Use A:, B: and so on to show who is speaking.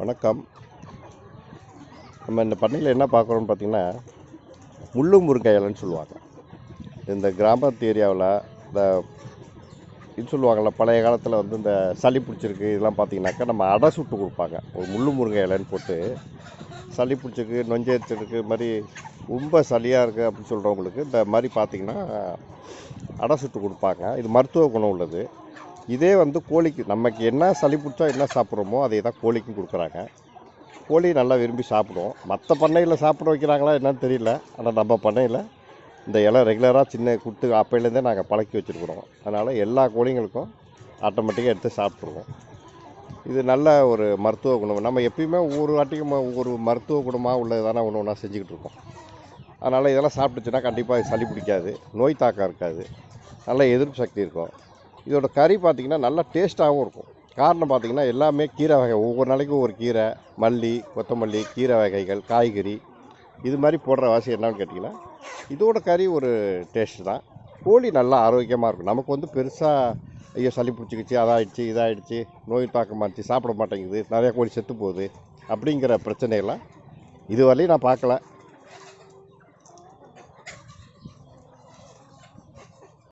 A: வணக்கம். நம்ம இந்த பண்ணையில் என்ன பார்க்குறோம்னு பார்த்தீங்கன்னா, முள்ளு முருங்கை இலைன்னு சொல்லுவாங்க. இந்த கிராமத்து ஏரியாவில் இந்த இது சொல்லுவாங்கள்ல, பழைய காலத்தில் வந்து இந்த சளி பிடிச்சிருக்கு இதெல்லாம் பார்த்தீங்கன்னாக்கா, நம்ம அடை சுட்டு கொடுப்பாங்க. ஒரு முள்ளு முருங்கை இலைன்னு போட்டு சளி பிடிச்சிருக்கு, நொஞ்சரிச்சிருக்கு, இது மாதிரி ரொம்ப சளியாக இருக்குது அப்படின்னு சொல்கிறவங்களுக்கு இந்த மாதிரி பார்த்தீங்கன்னா அடை சுட்டு கொடுப்பாங்க. இது மருத்துவ குணம் உள்ளது. இதே வந்து கோழிக்கு நமக்கு என்ன சளி பிடிச்சா என்ன சாப்பிட்றோமோ அதே தான் கோழிக்கும் கொடுக்குறாங்க. கோழி நல்லா விரும்பி சாப்பிடும். மற்ற பண்ணையில் சாப்பிட வைக்கிறாங்களா என்னன்னு தெரியல. ஆனால் நம்ம பண்ணையில் இந்த இலை ரெகுலராக சின்ன குட்டு அப்பையிலேருந்தே நாங்கள் பழக்கி வச்சுருக்குறோம். அதனால் எல்லா கோழிங்களுக்கும் ஆட்டோமேட்டிக்காக எடுத்து சாப்பிட்ருவோம். இது நல்ல ஒரு மருத்துவ குணம். நம்ம எப்பயுமே ஒவ்வொரு வாட்டிக்கும் ஒவ்வொரு மருத்துவ குணமாக உள்ளது தானே ஒன்று ஒன்றா செஞ்சுக்கிட்டு இருக்கோம். அதனால் இதெல்லாம் சாப்பிட்டுச்சுன்னா கண்டிப்பாக சளி பிடிக்காது, நோய் தாக்கம் இருக்காது, நல்ல எதிர்ப்பு சக்தி இருக்கும். இதோட கறி பார்த்திங்கன்னா நல்லா டேஸ்ட்டாகவும் இருக்கும். காரணம் பார்த்திங்கன்னா எல்லாமே கீரை வகை, ஒவ்வொரு நாளைக்கும் ஒரு கீரை, மல்லி, கொத்தமல்லி, கீரை வகைகள், காய்கறி இது மாதிரி போடுற வாசி என்னன்னு கேட்டிங்கன்னா இதோட கறி ஒரு டேஸ்ட்டு தான். கோழி நல்லா ஆரோக்கியமாக இருக்கும். நமக்கு வந்து பெருசாக ஐயோ சளி பிடிச்சிக்கிச்சு, அதாகிடுச்சு, இதாகிடுச்சு, நோய் தாக்கமாகிடுச்சு, சாப்பிட மாட்டேங்குது, நிறையா கோழி செத்து போகுது அப்படிங்கிற பிரச்சனையெல்லாம் இதுவரையும் நான் பார்க்கல.